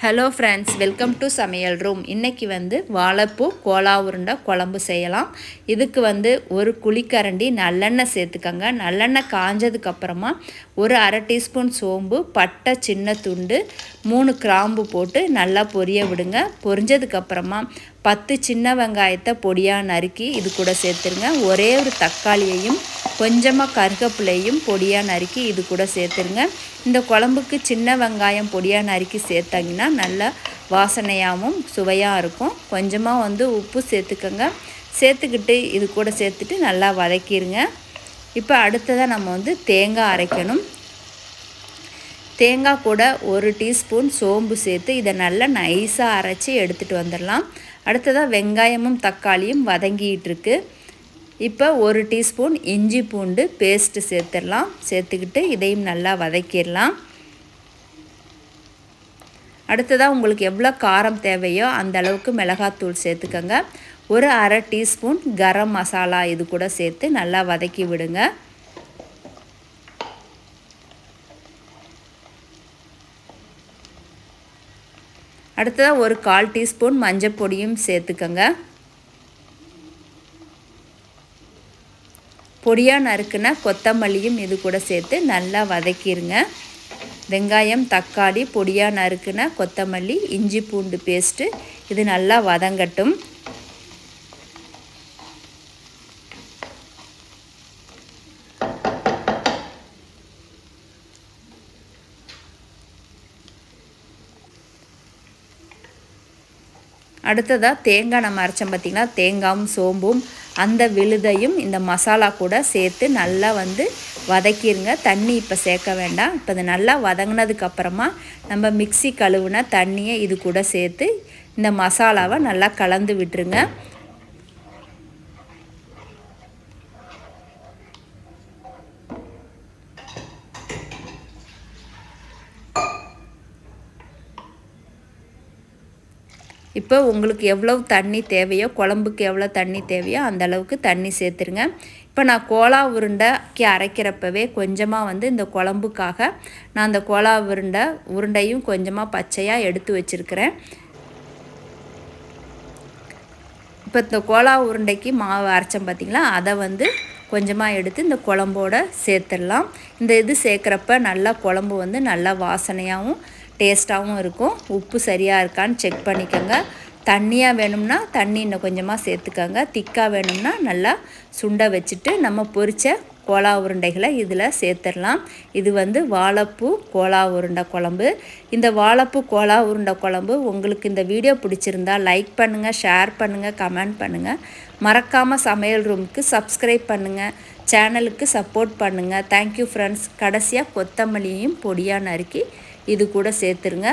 Hello friends, welcome to சமையல் room. இன்றைக்கி வாழைப்பூ கோலா உருண்டை குழம்பு செய்யலாம். இதுக்கு ஒரு குழிக்கரண்டி நல்லெண்ணெய் சேர்த்துக்கங்க. நல்லெண்ணெய் காஞ்சதுக்கப்புறமா ஒரு அரை டீஸ்பூன் சோம்பு, பட்டை சின்ன துண்டு, 3 கிராம்பு போட்டு நல்லா பொரிய விடுங்க. பொரிஞ்சதுக்கப்புறமா 10 சின்ன வெங்காயத்தை பொடியாக நறுக்கி இது கூட சேர்த்துருங்க. ஒரே ஒரு தக்காளியையும் கொஞ்சமாக கருவேப்பிலையும் பொடியாக நறுக்கி இது கூட சேர்த்துருங்க. இந்த குழம்புக்கு சின்ன வெங்காயம் பொடியாக நறுக்கி சேர்த்தாங்கன்னா நல்லா வாசனையாகவும் சுவையாக இருக்கும். கொஞ்சமாக உப்பு சேர்த்துக்கோங்க. சேர்த்துக்கிட்டு இது கூட சேர்த்துட்டு நல்லா வதக்கிடுங்க. இப்போ அடுத்ததாக நம்ம தேங்காய் அரைக்கணும். தேங்காய் கூட 1 டீஸ்பூன் சோம்பு சேர்த்து இதை நல்லா நைஸாக அரைச்சி எடுத்துகிட்டு வந்துடலாம். அடுத்ததாக வெங்காயமும் தக்காளியும் வதங்கிகிட்ருக்கு. இப்போ 1 டீஸ்பூன் இஞ்சி பூண்டு பேஸ்ட்டு சேர்த்துடலாம். சேர்த்துக்கிட்டு இதையும் நல்லா வதக்கிடலாம். அடுத்ததாக உங்களுக்கு எவ்வளோ காரம் தேவையோ அந்த அளவுக்கு மிளகாத்தூள் சேர்த்துக்கோங்க. ஒரு அரை டீஸ்பூன் கரம் மசாலா இது கூட சேர்த்து நல்லா வதக்கி விடுங்க. அடுத்ததாக ஒரு 1/4 டீஸ்பூன் மஞ்சள் பொடியும் சேர்த்துக்கோங்க. பொடியாக நறுக்குன கொத்தமல்லியும் இது கூட சேர்த்து நல்லா வதக்கிடுங்க. வெங்காயம், தக்காளி, பொடியாக நறுக்குன கொத்தமல்லி, இஞ்சி பூண்டு பேஸ்ட்டு இது நல்லா வதங்கட்டும். அடுத்ததாக தேங்காய் நம்ம அரைச்சோம் பார்த்திங்கன்னா, தேங்காயும் சோம்பும் அந்த விழுதையும் இந்த மசாலா கூட சேர்த்து நல்லா வதக்கிடுங்க. தண்ணி இப்போ சேர்க்க வேண்டாம். இப்போ இது நல்லா வதங்கினதுக்கப்புறமா நம்ம மிக்ஸி கழுவுன தண்ணியை இது கூட சேர்த்து இந்த மசாலாவை நல்லா கலந்து விட்டுருங்க. இப்போ உங்களுக்கு எவ்வளோ தண்ணி தேவையோ, குழம்புக்கு எவ்வளோ தண்ணி தேவையோ அந்த அளவுக்கு தண்ணி சேர்த்துருங்க. இப்போ நான் கோலா உருண்டைக்கு அரைக்கிறப்பவே கொஞ்சமாக இந்த குழம்புக்காக நான் அந்த கோலா உருண்டையும் கொஞ்சமாக பச்சையாக எடுத்து வச்சுருக்கிறேன். இப்போ இந்த கோலா உருண்டைக்கு மாவு அரைச்சோம் பார்த்திங்களா, அதை கொஞ்சமாக எடுத்து இந்த குழம்போடு சேர்த்துடலாம். இந்த இது சேர்க்குறப்ப நல்லா குழம்பு நல்லா வாசனையாகவும் டேஸ்ட்டாகவும் இருக்கும். உப்பு சரியாக இருக்கான்னு செக் பண்ணிக்கோங்க. தண்ணியாக வேணும்னா தண்ணி இன்னும் கொஞ்சமாக சேர்த்துக்கோங்க. திக்காக வேணும்னா நல்லா சுண்டை வச்சுட்டு நம்ம பொரித்த கோலா உருண்டைகளை இதில் சேர்த்துடலாம். இது வாழைப்பூ கோலா உருண்டை குழம்பு. இந்த வாழைப்பூ கோலா உருண்டை குழம்பு உங்களுக்கு இந்த வீடியோ பிடிச்சிருந்தா லைக் பண்ணுங்கள், ஷேர் பண்ணுங்கள், கமெண்ட் பண்ணுங்கள். மறக்காமல் சமையல் ரூமுக்கு சப்ஸ்கிரைப் பண்ணுங்கள், சேனலுக்கு சப்போர்ட் பண்ணுங்கள். Thank you friends. கடைசியாக கொத்தமல்லியையும் பொடியாக நறுக்கி இது கூட சேர்த்துருங்க.